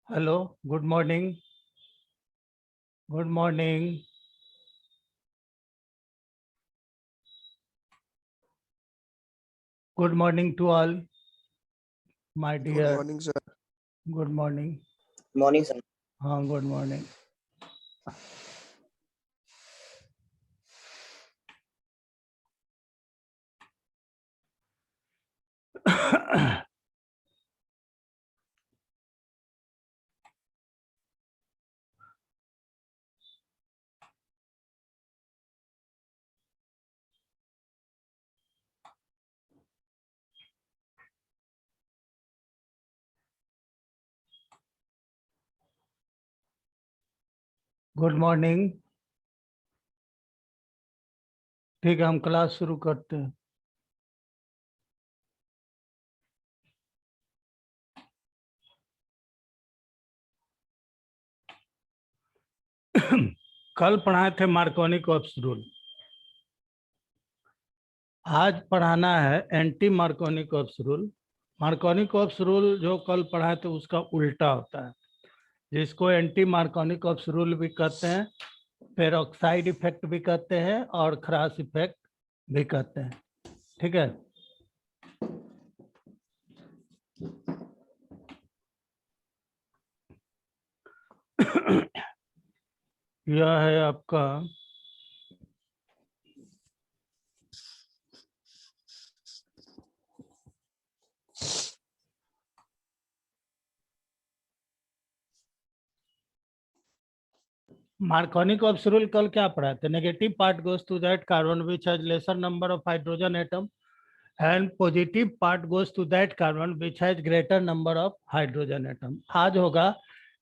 Hello, good morning. Good morning. Good morning to all my good dear. Morning sir. Good morning. Morning sir. हाँ, good morning. Good morning. ठीक है, हम class शुरू करते हैं। कल पढ़ाए थे मार्कोनी कॉप्स रूल। आज पढ़ाना है anti Markovnikov rule. Markovnikov rule जो कल पढ़ाए थे उसका उल्टा होता है, जिसको एंटी मार्कोनी कॉप्स रूल भी कहते हैं, पेरोक्साइड इफेक्ट भी कहते हैं और क्रॉस इफेक्ट भी कहते हैं। ठीक है। यह है आपका मार्कोनिक ऑप्स रूल। कल क्या पढ़ा थे? Negative part goes to that carbon which has lesser number of hydrogen atom and positive part goes to that carbon which has greater number of hydrogen atom. आज होगा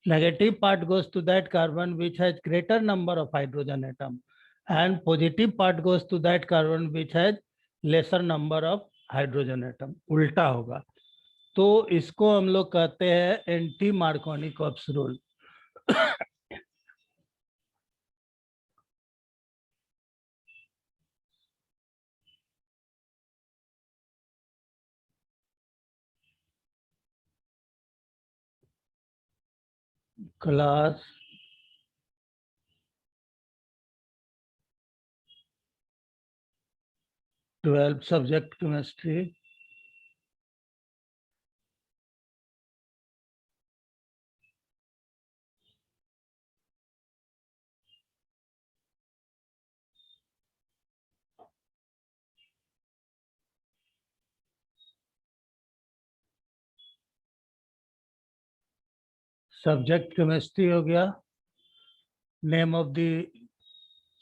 negative part goes to that carbon which has greater number of hydrogen atom and positive part goes to that carbon which has lesser number of hydrogen atom. उल्टा होगा, तो इसको हम लोग कहते हैं anti मार्कोनिक ops rule. Class 12 subject chemistry. Subject chemistry हो गया। नेम ऑफ द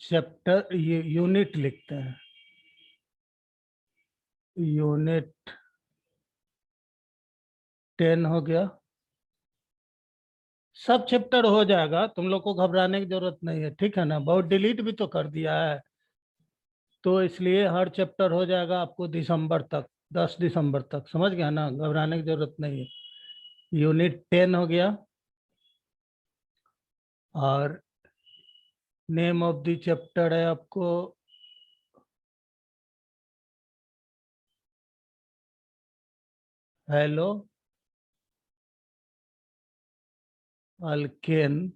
चैप्टर, ये यूनिट लिखते हैं, यूनिट 10 हो गया। सब चैप्टर हो जाएगा, तुम लोग को घबराने की जरूरत नहीं है, ठीक है ना। बहुत डिलीट भी तो कर दिया है, तो इसलिए हर चैप्टर हो जाएगा आपको दिसंबर तक, 10 दिसंबर तक। समझ गया ना, घबराने की जरूरत नहीं है। यूनिट 10 हो गया और नेम ऑफ द चैप्टर है आपको hello alkane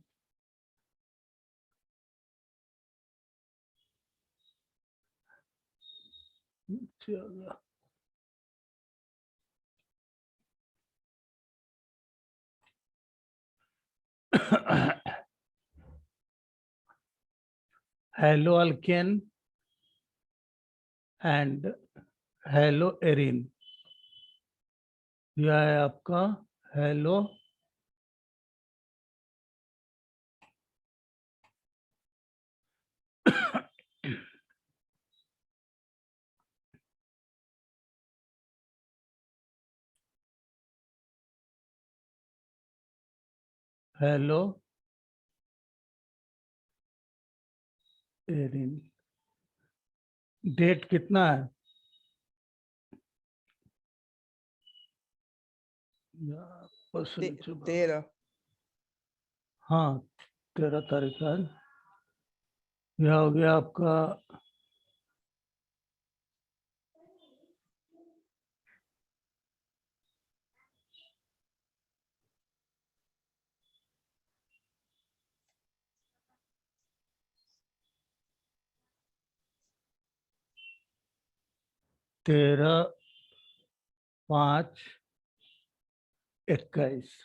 hello alkane and hello Erin. यह है आपका हेलो हेलो एरिन। डेट कितना है? परसेंट 13। हाँ, 13 तारीख है। यह हो गया आपका 13, 5, 21।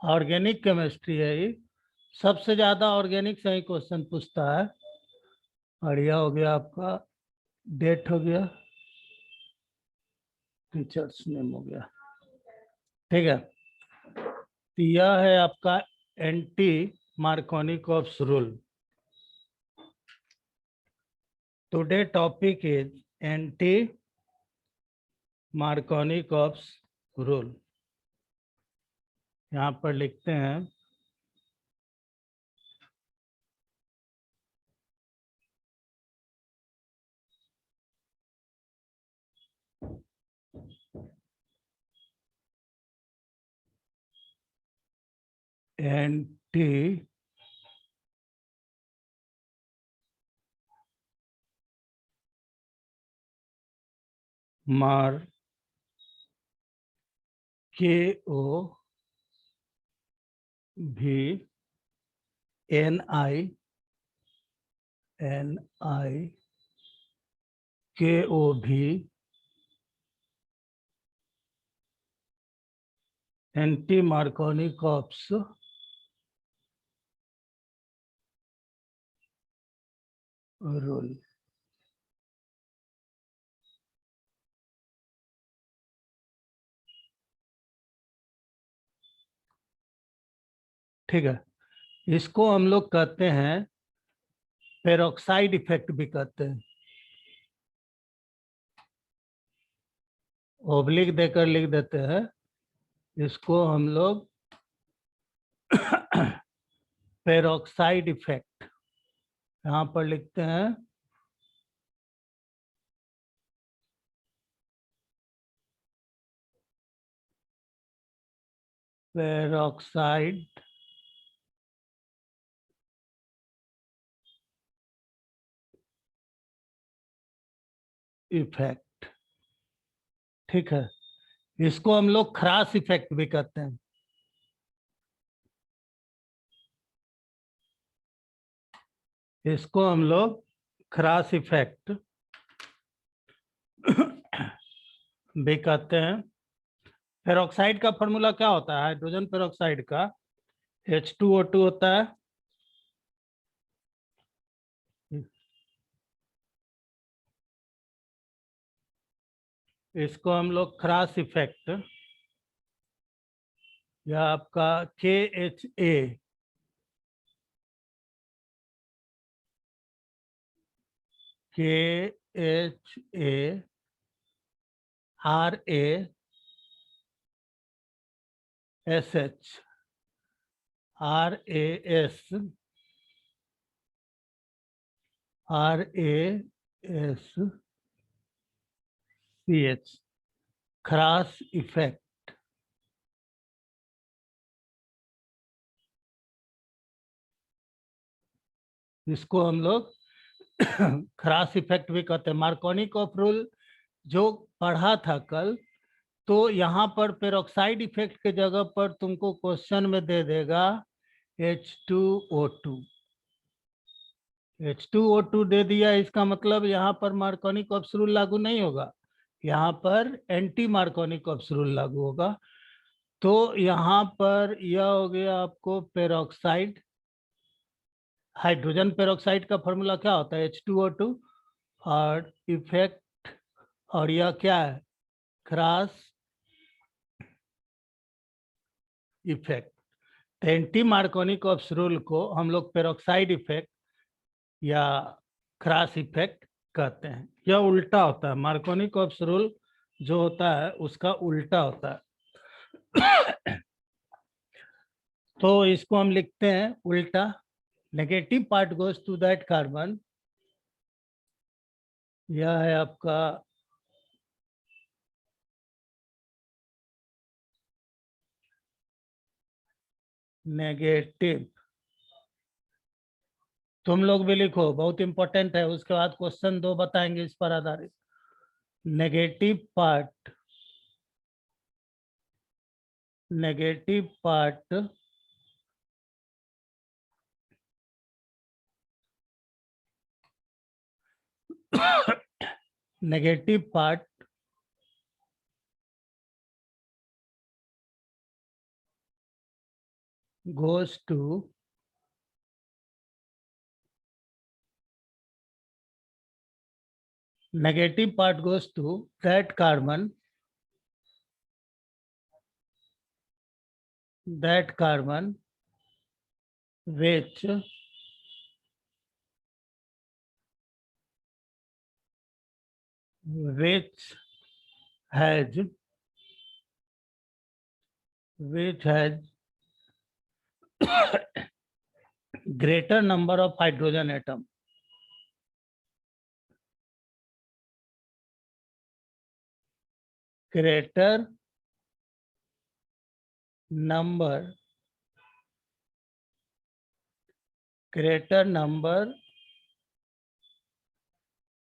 ऑर्गेनिक केमिस्ट्री है ये, सबसे ज्यादा ऑर्गेनिक से ही क्वेश्चन पूछता है। और यह हो गया आपका डेट हो गया, टीचर्स नेम हो गया। ठीक है, तो यह है आपका anti Markovnikov's rule. Today topic is anti Markovnikov's rule. यहाँ पर लिखते हैं एंटी मार के ओ भी NI के ओ भी एंटी मार्कोनिकॉफ्स रूल। ठीक है, इसको हम लोग कहते हैं पेरोक्साइड इफेक्ट भी कहते हैं। ओब्लिक देकर लिख देते हैं, इसको हम लोग पेरोक्साइड इफेक्ट यहाँ पर लिखते हैं। पेरोक्साइड इफेक्ट, ठीक है। इसको हम लोग क्रास इफेक्ट भी कहते हैं। इसको हम लोग क्रास इफेक्ट भी कहते हैं। पेरोक्साइड का फॉर्मूला क्या होता है? हाइड्रोजन पेरोक्साइड का H2O2 होता है। इसको हम लोग क्रास इफेक्ट या आपका KHA RASH RASCH cross effect. इसको हम लोग क्रास इफेक्ट भी कहते हैं। मार्कोनिकॉफ रूल जो पढ़ा था कल, तो यहाँ पर पेरोक्साइड इफेक्ट के जगह पर तुमको क्वेश्चन में दे देगा H2O2। H2O2 दे दिया, इसका मतलब यहाँ पर मार्कोनिकॉफ रूल लागू नहीं होगा, यहाँ पर एंटी मार्कोनिकॉफ रूल लागू होगा। तो यहाँ पर यह हो गया आपको पेरोक्साइड। हाइड्रोजन पेरोक्साइड का फॉर्मूला क्या होता है? H2O2 और इफेक्ट, और यह क्या है? Cross effect. Anti Markovnikov rule को हम लोग पेरोक्साइड इफेक्ट या क्रॉस इफेक्ट कहते हैं। यह उल्टा होता है, मार्कोनिकॉफ रूल जो होता है उसका उल्टा होता है। तो इसको हम लिखते हैं उल्टा। Negative part goes to that carbon. यह है आपका नेगेटिव। तुम लोग भी लिखो, बहुत इंपॉर्टेंट है। उसके बाद क्वेश्चन 2 बताएंगे इस पर आधारित। Negative part, negative part negative part goes to negative part goes to that carbon which has greater number of hydrogen atom. Greater number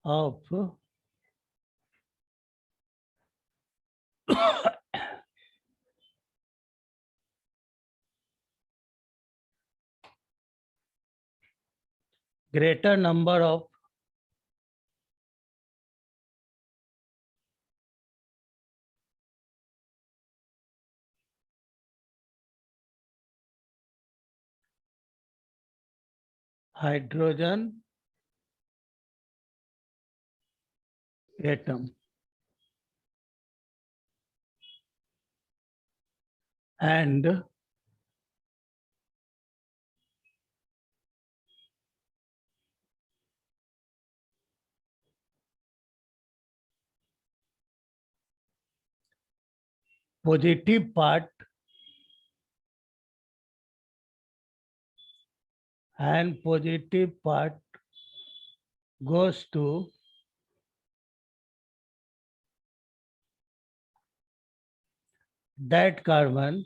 of greater number of hydrogen atom and positive part goes to that carbon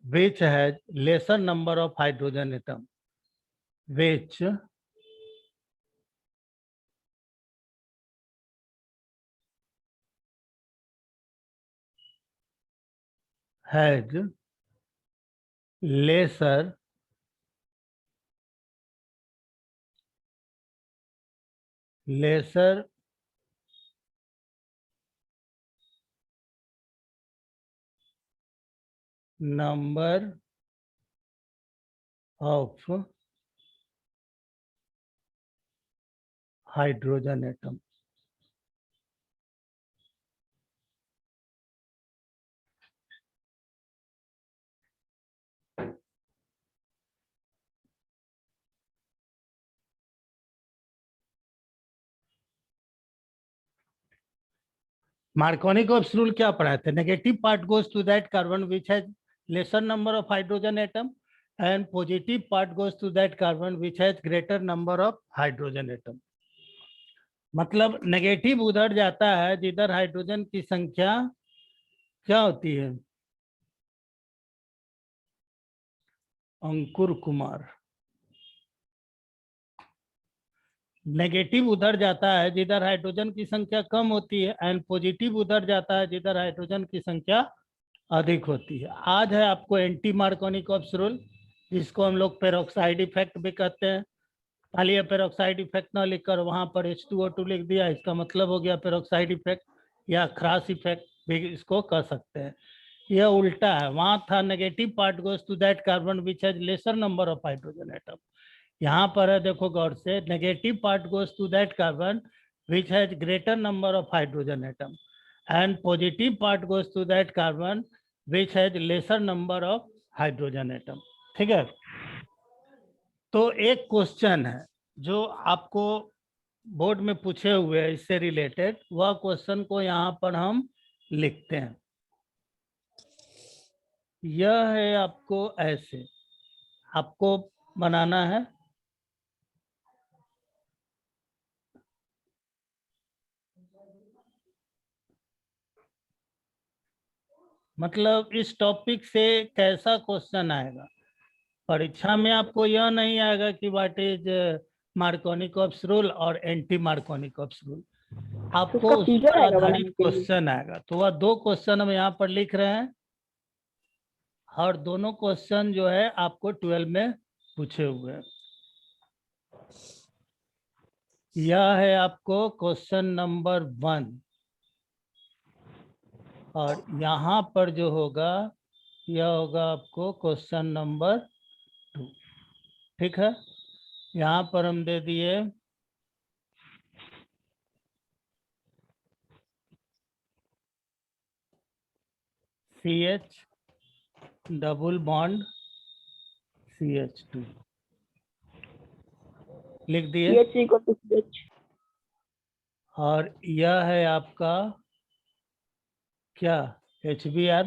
which has lesser number of hydrogen atom, which has lesser number of hydrogen atom. Markovnikov's rule क्या पढ़ाए थे? Negative part goes to that carbon which has lesser number of hydrogen atom and positive part goes to that carbon which has greater number of hydrogen atom. मतलब negative उधर जाता है जिधर hydrogen की संख्या क्या होती है? अंकुर कुमार। नेगेटिव उधर जाता है जिधर हाइड्रोजन की संख्या कम होती है एंड पॉजिटिव उधर जाता है जिधर हाइड्रोजन की संख्या अधिक होती है। आज है आपको एंटी मार्कोनिकोव्स रूल, जिसको हम लोग पेरोक्साइड इफेक्ट भी कहते हैं। खाली पेरोक्साइड इफेक्ट ना लिखकर वहां पर H2O2 लिख दिया, इसका मतलब हो गया पेरोक्साइड इफेक्ट या क्रास इफेक्ट भी इसको कह सकते हैं। यह उल्टा है, वहां था negative part goes to that carbon which has lesser number of hydrogen atom. यहाँ पर है, देखो गौर से, negative part goes to that carbon which has greater number of hydrogen atom and positive part goes to that carbon which has lesser number of hydrogen atom. ठीक है, तो एक क्वेश्चन है जो आपको बोर्ड में पूछे हुए हैं इससे रिलेटेड, वह क्वेश्चन को यहाँ पर हम लिखते हैं। यह है आपको ऐसे, आपको बनाना है मतलब इस टॉपिक से कैसा क्वेश्चन आएगा परीक्षा में? आपको यह नहीं आएगा कि व्हाट इज मार्कोनिकॉप्स रूल और एंटी मार्कोनिकॉप्स रूल, आपको उसका उस फिगर पर आएगा आधारित बनाने के लिए। क्वेश्चन आएगा। तो वह 2 क्वेश्चन हम यहाँ पर लिख रहे हैं और दोनों क्वेश्चन जो है आपको 12 में पूछे हुए हैं। यह है आपको क्वेश्चन नंबर 1 और यहाँ पर जो होगा यह होगा आपको क्वेश्चन नंबर 2। ठीक है, यहाँ पर हम दे दिए CH डबल बॉन्ड CH2 लिख दिए। CH equal to CH। और यह है आपका क्या HBr,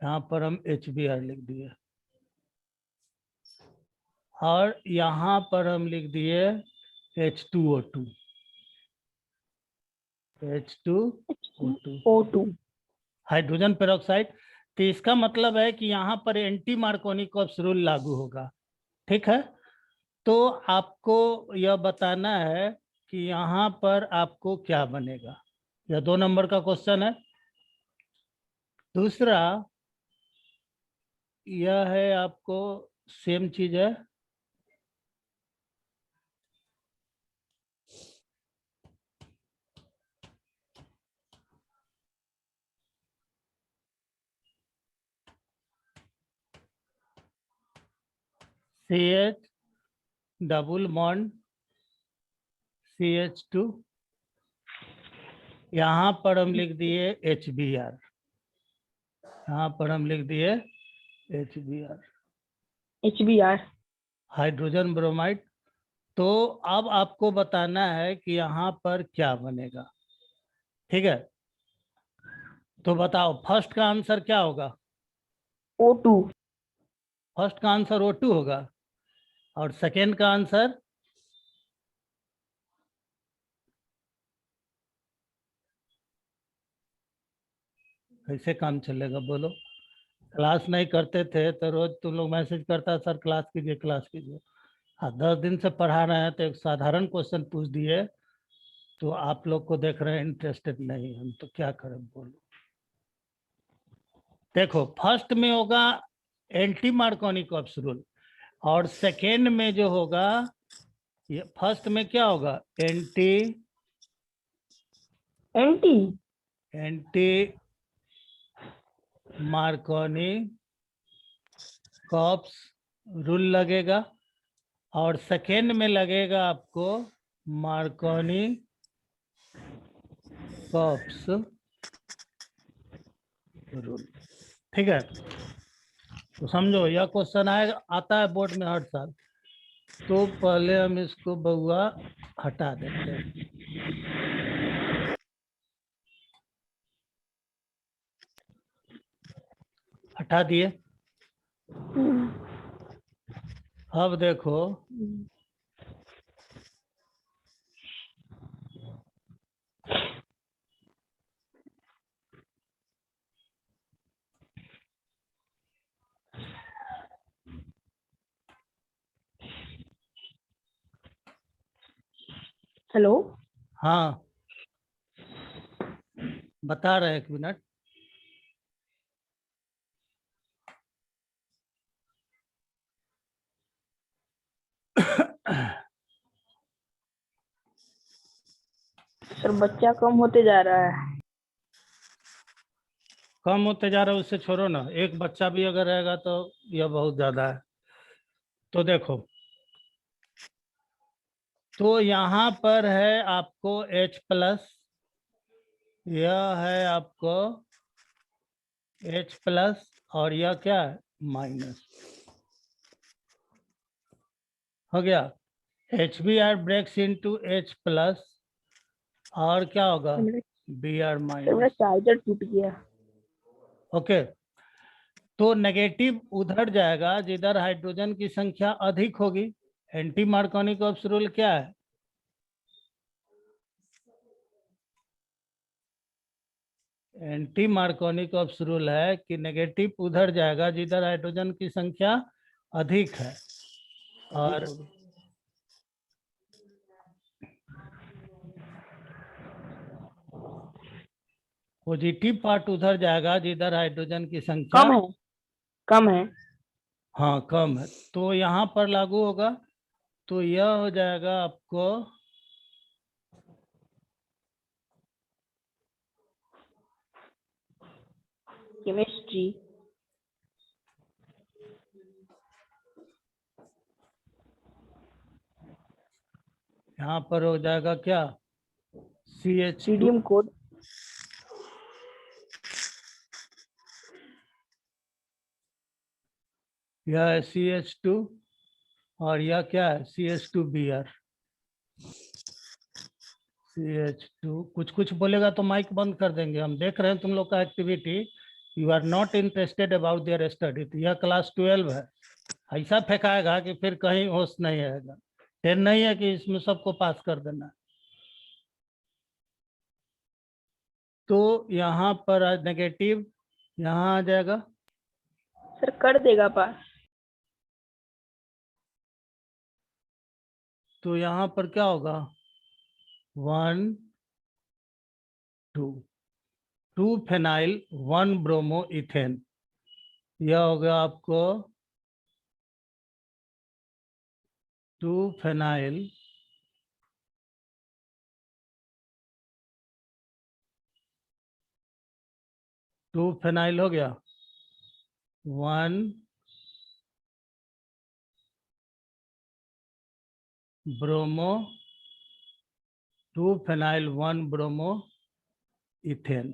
यहाँ पर हम HBr लिख दिए और यहाँ पर हम लिख दिए H2O2 O2। Hydrogen peroxide. तो इसका मतलब है कि यहाँ पर एंटी मार्कोनिकॉप्स रूल लागू होगा। ठीक है, तो आपको यह बताना है कि यहाँ पर आपको क्या बनेगा। यह 2 नंबर का क्वेश्चन है। दूसरा यह है आपको सेम चीज है, CH डबल बॉन्ड CH2, यहाँ पर हम लिख दिए HBr, यहाँ पर हम लिख दिए HBr HBr। Hydrogen bromide. तो अब आपको बताना है कि यहाँ पर क्या बनेगा। ठीक है, तो बताओ फर्स्ट का आंसर क्या होगा? O2। फर्स्ट का आंसर O2 होगा और सेकेंड का आंसर कैसे काम चलेगा बोलो? क्लास नहीं करते थे तो रोज तुम लोग मैसेज करता सर क्लास कीजिए क्लास कीजिए। हाँ, 10 दिन से पढ़ा रहे हैं तो एक साधारण क्वेश्चन पूछ दिए तो आप लोग को देख रहे हैं इंटरेस्टेड नहीं, हम तो क्या करें बोलो। देखो फर्स्ट में होगा एंटी मार्कोनिकॉप्स रूल और सेकेंड में जो होगा ये फर्स्ट में क्या होगा एंटी मार्कोनिकॉप्स रूल लगेगा और सेकेंड में लगेगा आपको मार्कोनिकॉप्स रूल। ठीक है, तो समझो यह क्वेश्चन आएगा आता है बोर्ड में हर साल। तो पहले हम इसको बउआ हटा देते हैं। हटा दिए। अब देखो हेलो। हाँ बता रहे 1 मिनट। सर बच्चा कम होते जा रहा है। कम होते जा रहा है उससे छोड़ो ना, एक बच्चा भी अगर रहेगा तो यह बहुत ज्यादा है। तो देखो तो यहाँ पर है आपको H+, यह है आपको H+ और यह क्या है माइनस। हो गया, HBr ब्रेक्स इनटू H+ और क्या होगा Br सर मेरा माइनस। चार्जर टूट गया। ओके, तो नेगेटिव उधर जाएगा जिधर हाइड्रोजन की संख्या अधिक होगी। एंटी मार्कोनिकॉप्स रूल क्या है? एंटी मार्कोनिकॉप्स रूल है कि नेगेटिव उधर जाएगा जिधर हाइड्रोजन की संख्या अधिक है और अधिक होगी। पॉजिटिव पार्ट उधर जाएगा जिधर हाइड्रोजन की संख्या कम है। हाँ कम है। तो यहाँ पर लागू होगा, तो यह हो जाएगा आपको केमिस्ट्री। यहाँ पर हो जाएगा क्या, CH2 सीडियम कोड। यह है CH2 और यह क्या है CH2Br। CH2 कुछ कुछ बोलेगा तो माइक बंद कर देंगे। हम देख रहे हैं तुम लोग का activity, you are not interested about their study. तो यह क्लास 12 है, ऐसा फेंकाएगा कि फिर कहीं होश नहीं आएगा। 10 नहीं है कि इसमें सबको पास कर देना। तो यहाँ पर नेगेटिव यहाँ आ जाएगा, सर कर देगा पास। तो यहाँ पर क्या होगा 1 2 फेनाइल 1 ब्रोमो इथेन। यह होगा आपको 2 फेनाइल 2 फेनाइल हो गया 1 ब्रोमो 2 फेनाइल 1 ब्रोमो इथेन।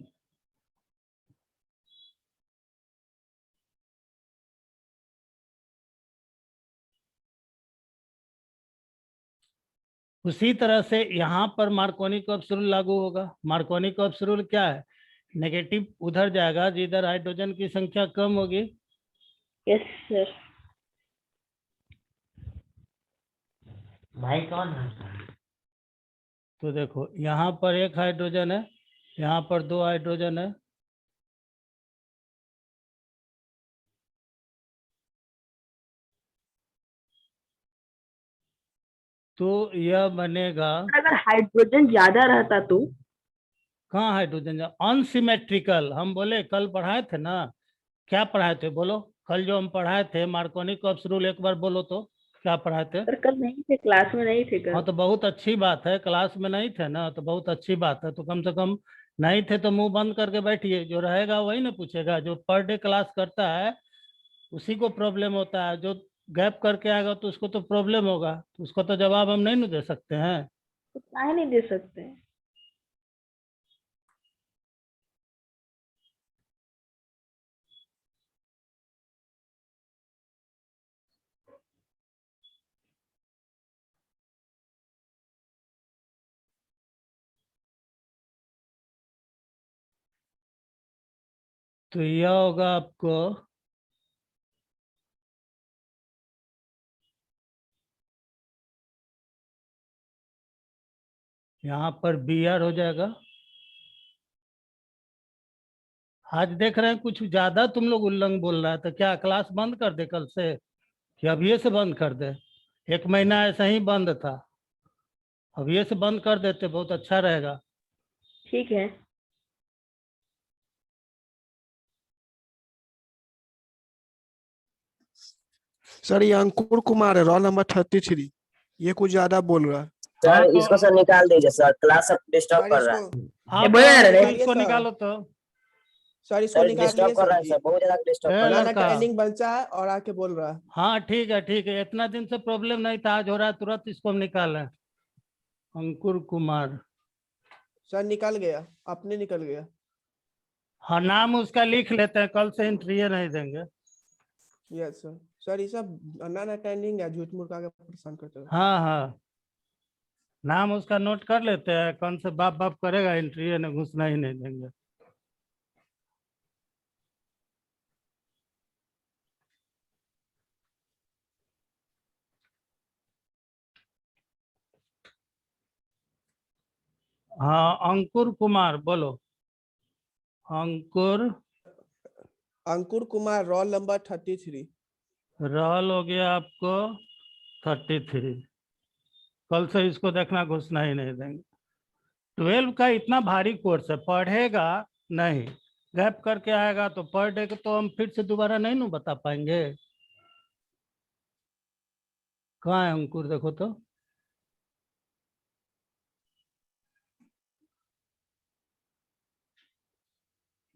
उसी तरह से यहाँ पर मार्कोनी-कॉप्स रूल लागू होगा। मार्कोनी-कॉप्स रूल क्या है, नेगेटिव उधर जाएगा जिधर हाइड्रोजन की संख्या कम होगी। Yes sir. माइक ऑन है। तो देखो यहाँ पर एक हाइड्रोजन है, यहाँ पर 2 हाइड्रोजन है, तो यह बनेगा। अगर हाइड्रोजन ज्यादा रहता तो? कहाँ हाइड्रोजन, अनसिमेट्रिकल। हम बोले कल पढ़ाए थे ना, क्या पढ़ाए थे बोलो, कल जो हम पढ़ाए थे मार्कोनी-कॉप्स रूल, एक बार बोलो तो क्या पढ़ाए थे। सर कल नहीं थे, क्लास में नहीं थे कल। हाँ तो बहुत अच्छी बात है, क्लास में नहीं थे ना तो बहुत अच्छी बात है। तो कम से कम नहीं थे तो मुंह बंद करके बैठिए, जो रहेगा वही ना पूछेगा। जो पर डे क्लास करता है उसी को प्रॉब्लम होता है, जो गैप करके आएगा तो उसको तो प्रॉब्लम होगा। तो उसको तो जवाब हम नहीं ना दे सकते हैं। तो काहे नहीं दे सकते? तो यह होगा आपको यहाँ पर Br हो जाएगा। आज देख रहे हैं कुछ ज्यादा तुम लोग उल्लंघ बोल रहा है, तो क्या क्लास बंद कर दे कल से, कि अभी से बंद कर दे। 1 महीना ऐसा ही बंद था, अभी से बंद कर देते बहुत अच्छा रहेगा। ठीक है। सर ये अंकुर कुमार है, रोल नंबर 33। ये कुछ ज्यादा बोल रहा है। हाँ, सर तो इसको सर निकाल दीजिए सर, क्लास सब डिस्टर्ब सर कर रहा है। इसको आप बोले ना रे। इसको सर। निकालो तो। सर इसको सर निकालिए डिस्टर्ब कर सर रहा है जी। सर, बहुत ज्यादा डिस्टर्ब ए, कर रहा है। नया लड़का। ट्रेनिंग बच्चा है और आके बोल रहा है। हाँ ठीक है ठीक है, इतना दिन से प्रॉब्लम नहीं था, आज हो रहा है, तुरंत इसको हम निकालें। अंकुर कुमार, सर निकल गया, अपने निकल गया। हाँ नाम उसका लिख लेते हैं, कल से एंट्री नहीं देंगे। Yes sir. सर ये सब नया ट्रेनिंग है, झूठ मूठ का परेशान करते रहो। हाँ हाँ, नाम उसका नोट कर लेते हैं, कौन से बाप बाप करेगा, एंट्री ने घुसना ही नहीं देंगे। हाँ अंकुर कुमार बोलो। अंकुर अंकुर कुमार रोल नंबर 33। रोल हो गया आपको 33। कल से इसको देखना, घुसना ही नहीं देंगे। 12 का इतना भारी कोर्स है, पढ़ेगा नहीं, गैप करके आएगा तो पर डे को तो हम फिर से दोबारा नहीं ना बता पाएंगे। कहाँ है अंकुर, देखो तो।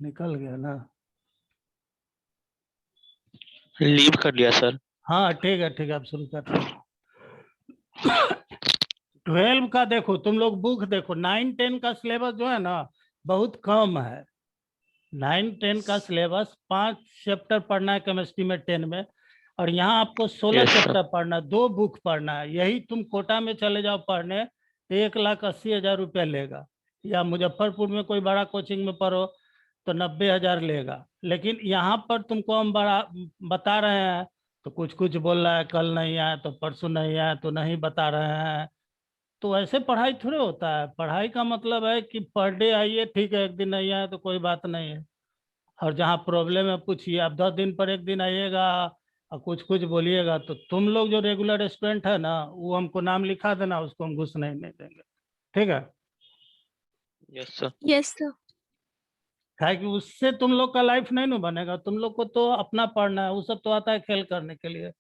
निकल गया ना। लीव कर लिया सर। हाँ ठीक है आप शुरू कर। 12 का देखो, तुम लोग बुक देखो, 9-10 का सिलेबस जो है ना बहुत कम है। 9-10 का सिलेबस 5 चैप्टर पढ़ना है केमिस्ट्री में 10 में, और यहाँ आपको 16 Yes, sir. चैप्टर पढ़ना है, 2 बुक पढ़ना है। यही तुम कोटा में चले जाओ पढ़ने तो 1,80,000 रुपया लेगा, या मुजफ्फरपुर में कोई बड़ा कोचिंग में पढ़ो तो 90,000 लेगा। लेकिन यहाँ पर तुमको हम बड़ा बता रहे हैं तो कुछ कुछ बोल रहा है, कल नहीं आया तो परसों नहीं आया तो नहीं बता रहे हैं। तो ऐसे पढ़ाई थोड़े होता है। पढ़ाई का मतलब है कि पर डे आइए, ठीक है, एक दिन नहीं आए तो कोई बात नहीं है, और जहाँ प्रॉब्लम है पूछिए। आप 10 दिन पर एक दिन आइएगा और कुछ कुछ बोलिएगा तो तुम लोग जो रेगुलर स्टूडेंट है ना, वो हमको नाम लिखा देना, उसको हम घुस नहीं देंगे, ठीक है। Yes sir. Yes sir. है कि उससे तुम लोग का लाइफ नहीं ना बनेगा। तुम लोग को तो अपना पढ़ना है, वो सब तो आता है खेल करने के लिए।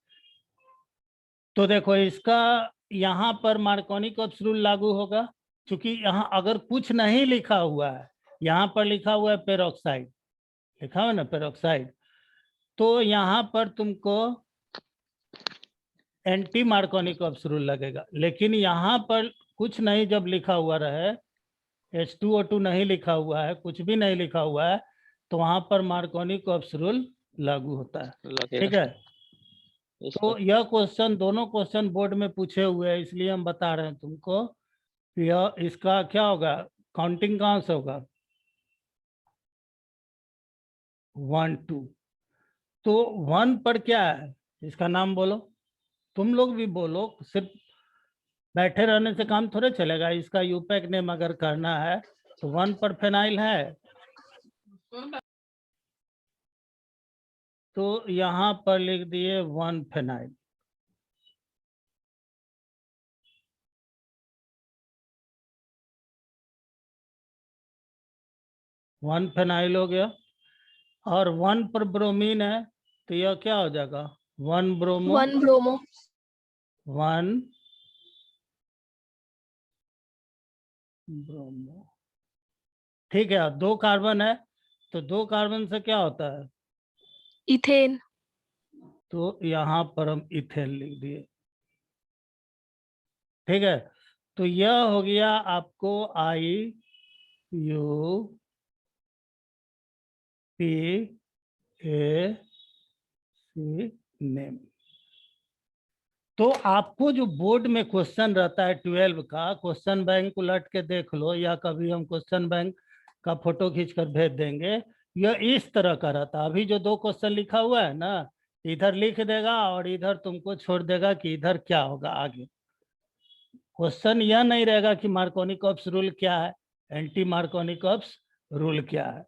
तो देखो इसका यहाँ पर मार्कोनी ऑप्स रूल लागू होगा, क्योंकि यहाँ अगर कुछ नहीं लिखा हुआ है, यहाँ पर लिखा हुआ है पेरोक्साइड, लिखा हुआ है ना पेरोक्साइड, तो यहाँ पर तुमको एंटी मार्कोनिक ऑप्स रूल लगेगा। लेकिन यहाँ पर कुछ नहीं जब लिखा हुआ रहे, H2O2 नहीं लिखा हुआ है, कुछ भी नहीं लिखा हुआ है, तो वहां पर मार्कोनिक ऑप्स रूल लागू होता है, ठीक है। तो यह क्वेश्चन, दोनों क्वेश्चन बोर्ड में पूछे हुए हैं, इसलिए हम बता रहे हैं तुमको। यह इसका क्या होगा, काउंटिंग कहाँ से होगा, 1 2। तो 1 पर क्या है, इसका नाम बोलो, तुम लोग भी बोलो, सिर्फ बैठे रहने से काम थोड़े चलेगा। इसका यूपैक नेम अगर करना है तो 1 पर फेनाइल है, तो यहाँ पर लिख दिए 1 फेनाइल। वन फेनाइल हो गया। और 1 पर ब्रोमीन है तो यह क्या हो जाएगा, 1 ब्रोमो, 1 ब्रोमो। 1 ब्रोमो, ठीक है। 2 कार्बन है तो 2 कार्बन से क्या होता है, इथेन। तो यहाँ पर हम इथेन लिख दिए, ठीक है। तो यह हो गया आपको IUPAC नेम। तो आपको जो बोर्ड में क्वेश्चन रहता है 12 का, क्वेश्चन बैंक उलट के देख लो, या कभी हम क्वेश्चन बैंक का फोटो खींचकर भेज देंगे, यह इस तरह का रहता है। अभी जो 2 क्वेश्चन लिखा हुआ है ना, इधर लिख देगा और इधर तुमको छोड़ देगा कि इधर क्या होगा आगे। क्वेश्चन यह नहीं रहेगा कि मार्कोनिक ऑप्स रूल क्या है, एंटी मार्कोनिक ऑप्स रूल क्या है।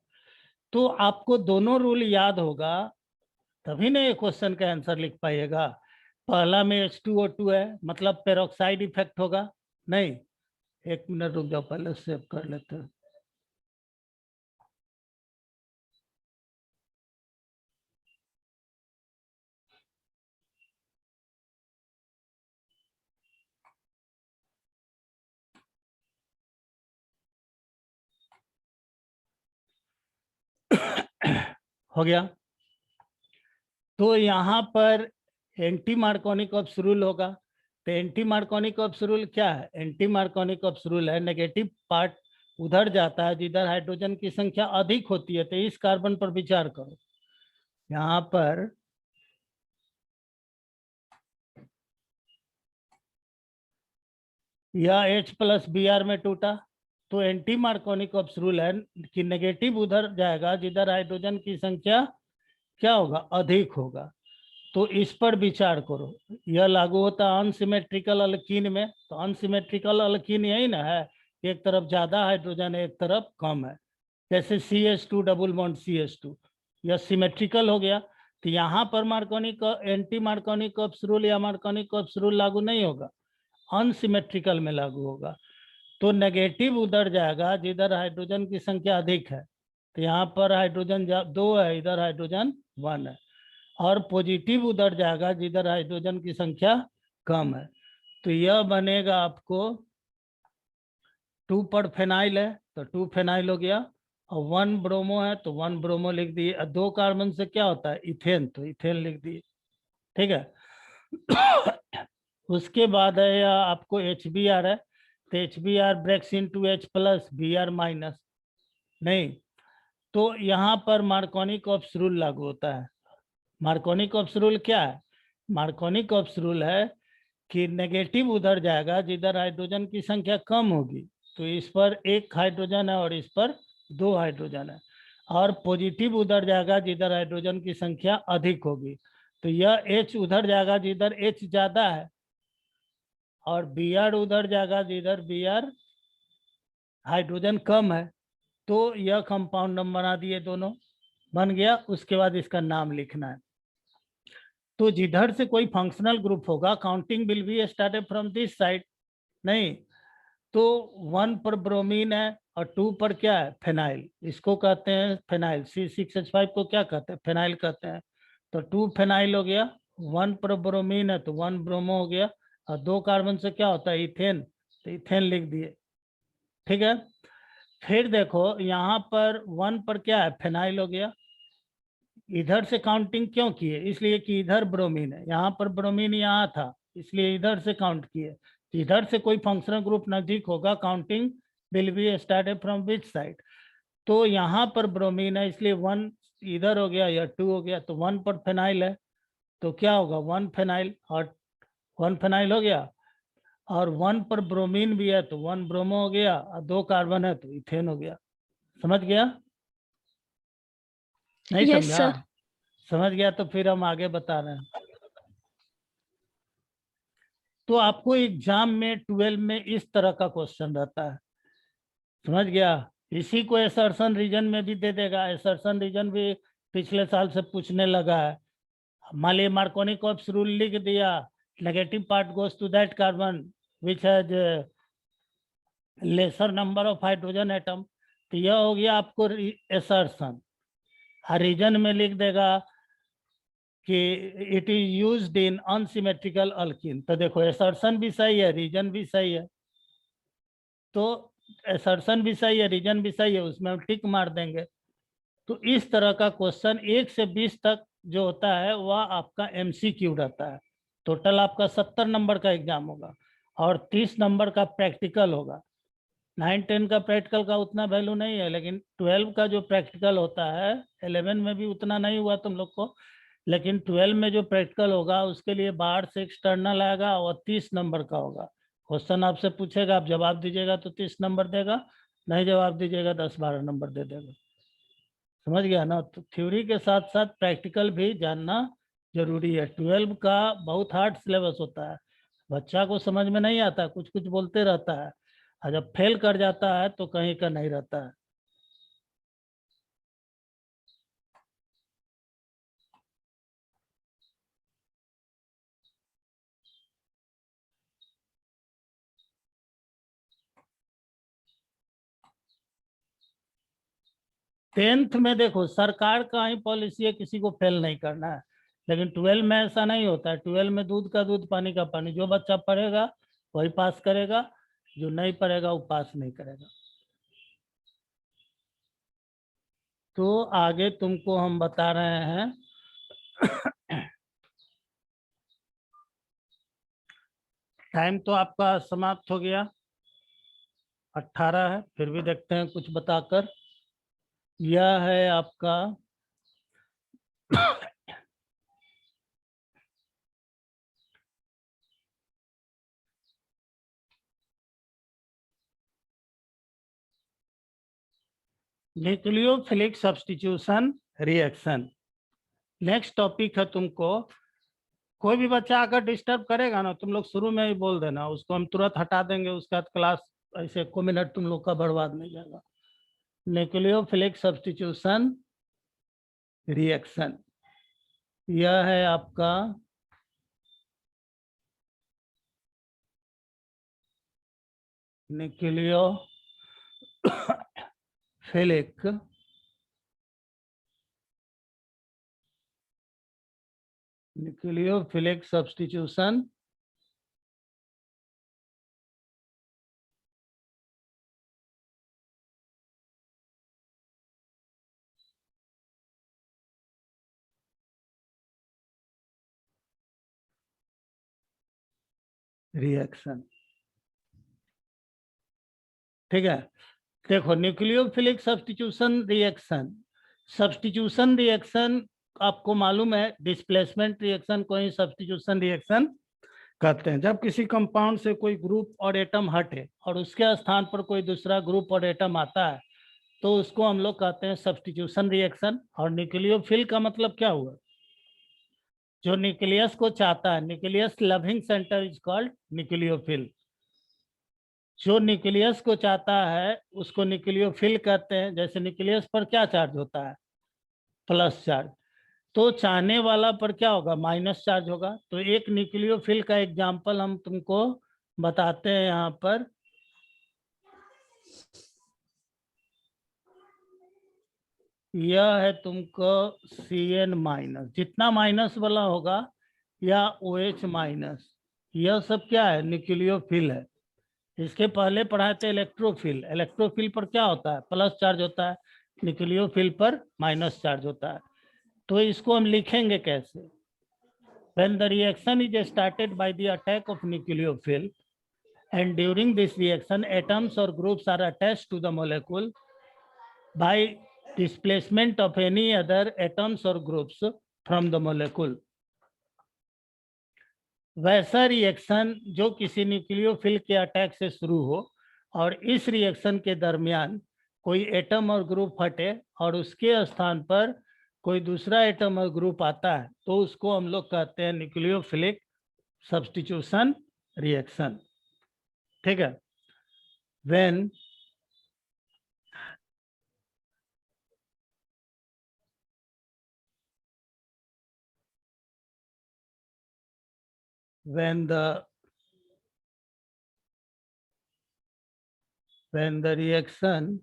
तो आपको दोनों रूल याद होगा, तभी ना ये क्वेश्चन का आंसर लिख पाइएगा। पहला में H2O2 है, मतलब पेरोक्साइड इफेक्ट होगा नहीं। 1 मिनट रुक जाओ, पहले सेव कर लेते हैं। हो गया। तो यहाँ पर एंटी मार्कोनिक ऑप्स रूल होगा। तो एंटी मार्कोनिक ऑप्स रूल क्या है, एंटी मार्कोनिक ऑप्स रूल है नेगेटिव पार्ट उधर जाता है जिधर हाइड्रोजन की संख्या अधिक होती है। तो इस कार्बन पर विचार करो, यहाँ पर यह H+Br में टूटा, तो एंटी मार्कोनिक ऑप्स रूल है कि नेगेटिव उधर जाएगा जिधर हाइड्रोजन की संख्या क्या होगा, अधिक होगा। तो इस पर विचार करो। यह लागू होता है अनसिमेट्रिकल अल्कीन में। तो अनसिमेट्रिकल अल्कीन यही ना है, एक तरफ ज्यादा हाइड्रोजन है एक तरफ कम है। जैसे CH2 डबल बॉन्ड CH2, यह सिमेट्रिकल हो गया, तो यहाँ पर मार्कोनी का एंटी मार्कोनी कॉप्स रूल या मार्कोनी कॉप्स रूल लागू नहीं होगा, अनसिमेट्रिकल में लागू होगा। तो नेगेटिव उधर जाएगा जिधर हाइड्रोजन की संख्या अधिक है, तो यहाँ पर हाइड्रोजन 2 है, इधर हाइड्रोजन 1 है, और पॉजिटिव उधर जाएगा जिधर हाइड्रोजन की संख्या कम है। तो यह बनेगा आपको 2 पर फेनाइल है तो 2 फेनाइल हो गया, और 1 ब्रोमो है तो 1 ब्रोमो लिख दिए, और 2 कार्बन से क्या होता है इथेन, तो इथेन लिख दिए, ठीक है। उसके बाद है या आपको HBr है, तो HBr breaks into H plus Br minus, नहीं, तो यहाँ पर मार्कोनी कॉप्स रूल लागू होता है। मार्कोनी कॉप्स रूल क्या है? मार्कोनी कॉप्स रूल है कि नेगेटिव उधर जाएगा जिधर हाइड्रोजन की संख्या कम होगी, तो इस पर 1 हाइड्रोजन है और इस पर 2 हाइड्रोजन है, और पॉजिटिव उधर जाएगा जिधर हाइड्रोजन की संख्या अधिक होगी, तो यह H उधर जाएगा जिधर H ज्यादा है, और Br उधर जाएगा जिधर Br हाइड्रोजन कम है, तो यह कंपाउंड हम बना दिए, दोनों बन गया। उसके बाद इसका नाम लिखना है। तो जिधर से कोई फंक्शनल ग्रुप होगा, counting will be started from this side, नहीं, तो 1 पर ब्रोमीन है और 2 पर क्या है फेनाइल, इसको कहते हैं फेनाइल, C6H5 को क्या कहते हैं फेनाइल कहते हैं, तो 2 फेनाइल हो गया, 1 पर ब्रोमीन है तो 1 ब्रोमो हो गया, और 2 कार्बन से क्या होता है इथेन, तो इथेन लिख दिए, ठीक है। फिर देखो यहाँ पर 1 पर क्या है फेनाइल हो गया, इधर से काउंटिंग क्यों किए, इसलिए कि इधर ब्रोमीन है, यहाँ पर ब्रोमीन यहाँ था इसलिए इधर से काउंट किए, इधर से कोई फंक्शनल ग्रुप नजदीक होगा, counting will be started from which side, तो यहाँ पर ब्रोमीन है इसलिए 1 इधर हो गया या 2 हो गया, तो 1 पर फेनाइल है तो क्या होगा 1 फेनाइल, और 1 फेनाइल हो गया, और 1 पर ब्रोमीन भी है तो 1 ब्रोमो हो गया, और 2 कार्बन है तो इथेन हो गया। समझ गया? नहीं Yes, समझा? sir. समझ गया तो फिर हम आगे बता रहे हैं। तो आपको एग्जाम में 12 में इस तरह का क्वेश्चन रहता है, समझ गया? इसी को एसर्शन रीजन में भी दे देगा, एसर्शन रीजन भी पिछले साल से पूछने लगा है। मान लीजिए मार्कोनी कॉप्स रूल लिख दिया, negative part goes to that carbon which has lesser number of hydrogen atom, तो यह हो गया आपको एसर्शन। रीजन में लिख देगा कि it is used in unsymmetrical alkyne, तो देखो एसर्शन भी सही है, रीजन भी सही है, तो एसर्शन भी सही है, रीजन भी सही है, उसमें हम टिक मार देंगे। तो इस तरह का क्वेश्चन 1 से 20 तक जो होता है वह आपका MCQ रहता है। टोटल आपका 70 नंबर का एग्जाम होगा और 30 नंबर का प्रैक्टिकल होगा। 9-10 का प्रैक्टिकल का उतना वैल्यू नहीं है, लेकिन 12 का जो प्रैक्टिकल होता है, 11 में भी उतना नहीं हुआ तुम लोग को, लेकिन 12 में जो प्रैक्टिकल होगा उसके लिए बाहर से एक्सटर्नल आएगा और 30 नंबर का होगा। क्वेश्चन आपसे पूछेगा, आप जवाब दीजिएगा तो 30 नंबर देगा, नहीं जवाब दीजिएगा 10-12 नंबर दे देगा। समझ गया ना? तो थ्योरी के साथ साथ प्रैक्टिकल भी जानना जरूरी है। 12 का बहुत हार्ड सिलेबस होता है, बच्चा को समझ में नहीं आता, कुछ कुछ बोलते रहता है, और जब फेल कर जाता है तो कहीं का नहीं रहता है। टेंथ में देखो सरकार का ही पॉलिसी है किसी को फेल नहीं करना है, लेकिन 12 में ऐसा नहीं होता है। 12 में दूध का दूध पानी का पानी, जो बच्चा पढ़ेगा वही पास करेगा, जो नहीं पढ़ेगा वो पास नहीं करेगा। तो आगे तुमको हम बता रहे हैं टाइम तो आपका समाप्त हो गया, 18 है, फिर भी देखते हैं कुछ बताकर। यह है आपका nucleophilic substitution reaction. Next topic है तुमको, कोई भी बच्चा अगर डिस्टर्ब करेगा ना, तुम लोग शुरू में ही बोल देना, उसको हम तुरंत हटा देंगे, उसके बाद क्लास ऐसे को मिनट तुम लोग का बर्बाद नहीं जाएगा। Nucleophilic substitution reaction. यह है आपका न्यूक्लियोफिलिक सब्स्टिट्यूशन रिएक्शन। ठीक है, देखो न्यूक्लियोफिलिक सब्स्टिट्यूशन रिएक्शन आपको मालूम है, डिस्प्लेसमेंट रिएक्शन को ही सब्स्टिट्यूशन रिएक्शन कहते हैं। जब किसी कंपाउंड से कोई ग्रुप और एटम हटे और उसके स्थान पर कोई दूसरा ग्रुप और एटम आता है तो उसको हम लोग कहते हैं सब्स्टिट्यूशन रिएक्शन। और न्यूक्लियोफिल का मतलब क्या हुआ? जो न्यूक्लियस को चाहता है, nucleus loving centre is called nucleophile. जो न्यूक्लियस को चाहता है उसको न्यूक्लियोफिल कहते हैं। जैसे न्यूक्लियस पर क्या चार्ज होता है? Plus charge. तो चाहने वाला पर क्या होगा? माइनस चार्ज होगा। तो एक न्यूक्लियोफिल का एग्जांपल हम तुमको बताते हैं यहाँ पर। यह है तुमको Cn माइनस, जितना माइनस वाला होगा या OH माइनस, यह सब क्या है? न्यूक्लियोफिल है। इसके पहले पढ़ाए थे इलेक्ट्रोफिल। इलेक्ट्रोफिल पर क्या होता है? प्लस चार्ज होता है। न्यूक्लियोफिल पर माइनस चार्ज होता है। तो इसको हम लिखेंगे कैसे? When the reaction is started by the attack of nucleophile and during this reaction atoms or groups are attached to the molecule by displacement of any other atoms or groups from the molecule। वैसा reaction जो किसी न्यूक्लियोफिल के attack से शुरू हो और इस reaction के दरमियान कोई एटम और ग्रुप हटे और उसके स्थान पर कोई दूसरा एटम और ग्रुप आता है तो उसको हम लोग कहते हैं न्यूक्लियोफिलिक सब्स्टिट्यूशन रिएक्शन। ठीक है। when the reaction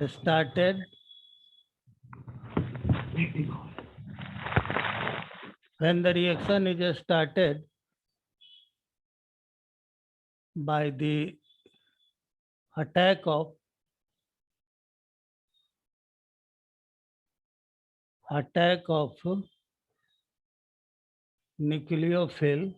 started is started by the attack of nucleophile